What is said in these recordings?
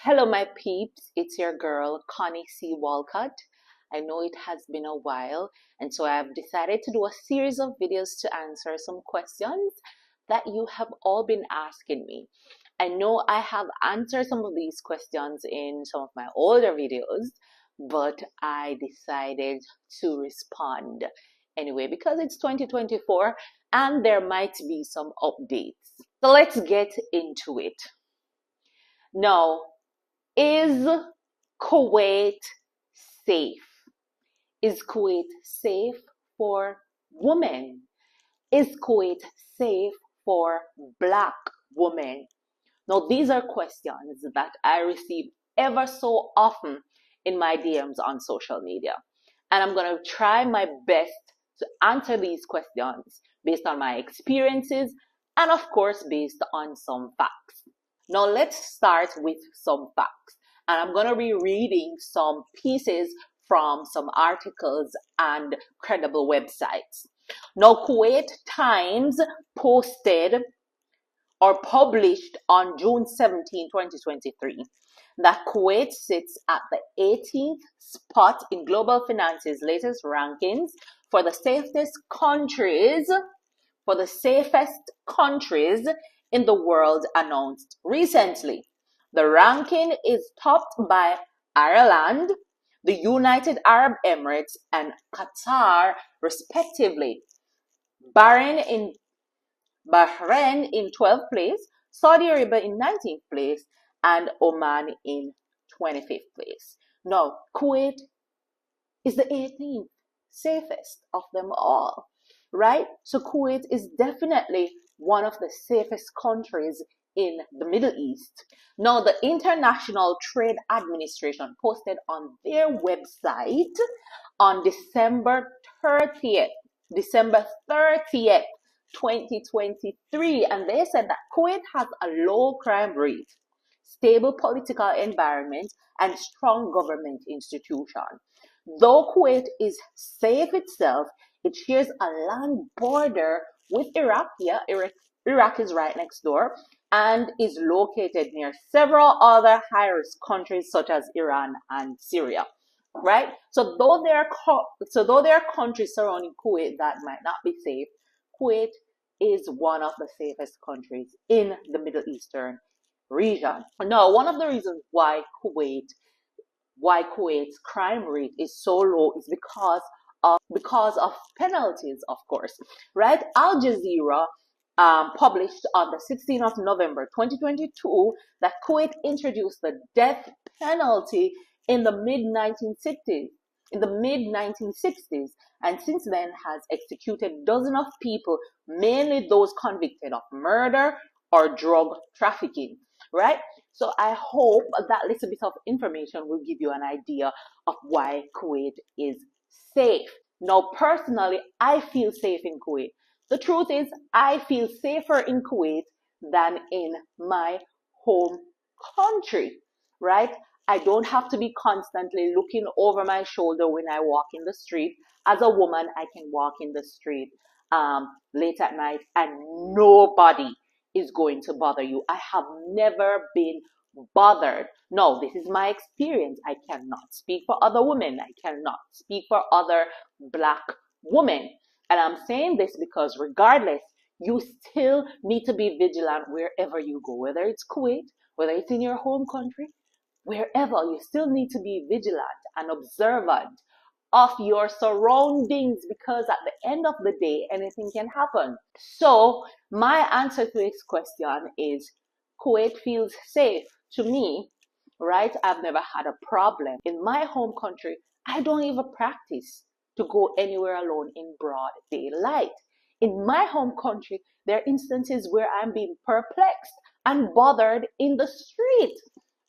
Hello, my peeps. It's your girl, Connie C. Walcott. I know it has been a while, and so I've decided to do a series of videos to answer some questions that you have all been asking me. I know I have answered some of these questions in some of my older videos, but I decided to respond anyway because it's 2024 and there might be some updates. So let's get into it. Now, is Kuwait safe? Is Kuwait safe for women? Is Kuwait safe for Black women? Now, these are questions that I receive ever so often in my DMs on social media. And I'm going to try my best to answer these questions based on my experiences and, of course, based on some facts. Now, let's start with some facts. And I'm going to be reading some pieces from some articles and credible websites. Now, Kuwait Times posted or published on June 17, 2023, that Kuwait sits at the 18th spot in Global Finance's latest rankings for the safest countries in the world announced recently. The ranking is topped by Ireland, the United Arab Emirates, and Qatar, respectively. Bahrain in 12th place, Saudi Arabia in 19th place, and Oman in 25th place. Now, Kuwait is the 18th safest of them all, right? So Kuwait is definitely one of the safest countries in the Middle East. Now, the International Trade Administration posted on their website on December 30th, 2023, and they said that Kuwait has a low crime rate, stable political environment, and strong government institutions. Though Kuwait is safe itself, it shares a land border with Iraq. Yeah, Iraq is right next door and is located near several other high-risk countries such as Iran and Syria. Right? So though there are countries surrounding Kuwait that might not be safe, Kuwait is one of the safest countries in the Middle Eastern region. Now, one of the reasons why Kuwait's crime rate is so low is because of penalties, of course, right? Al Jazeera published on the 16th of November 2022 that Kuwait introduced the death penalty in the mid-1960s. And since then has executed dozens of people, mainly those convicted of murder or drug trafficking, right? So I hope that little bit of information will give you an idea of why Kuwait is safe. Now, personally, I feel safe in Kuwait. The truth is, I feel safer in Kuwait than in my home country, right? I don't have to be constantly looking over my shoulder when I walk in the street. As a woman, I can walk in the street late at night and nobody is going to bother you. I have never been bothered. No, this is my experience. I cannot speak for other women. I cannot speak for other Black women. And I'm saying this because regardless, you still need to be vigilant wherever you go, whether it's Kuwait, whether it's in your home country, wherever, you still need to be vigilant and observant of your surroundings because at the end of the day, anything can happen. So my answer to this question is Kuwait feels safe to me, right? I've never had a problem. In my home country, I don't even practice to go anywhere alone in broad daylight. In my home country, there are instances where I'm being perplexed and bothered in the street,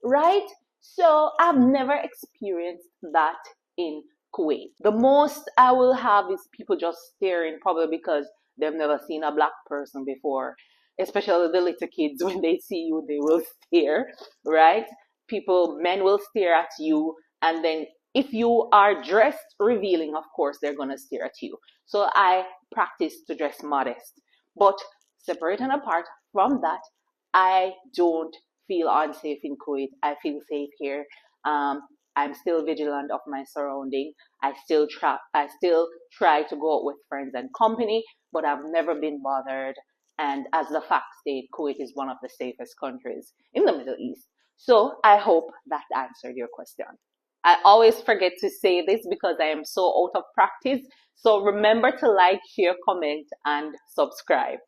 right? So I've never experienced that in Kuwait. The most I will have is people just staring, probably because they've never seen a Black person before. Especially the little kids, when they see you, they will stare, right? Men will stare at you, and then if you are dressed revealing, of course, they're going to stare at you. So I practice to dress modest. But separate and apart from that, I don't feel unsafe in Kuwait. I feel safe here. Um, I'm still vigilant of my surrounding. I still try to go out with friends and company, but I've never been bothered. And as the facts state, Kuwait is one of the safest countries in the Middle East. So I hope that answered your question. I always forget to say this because I am so out of practice. So remember to like, share, comment, and subscribe.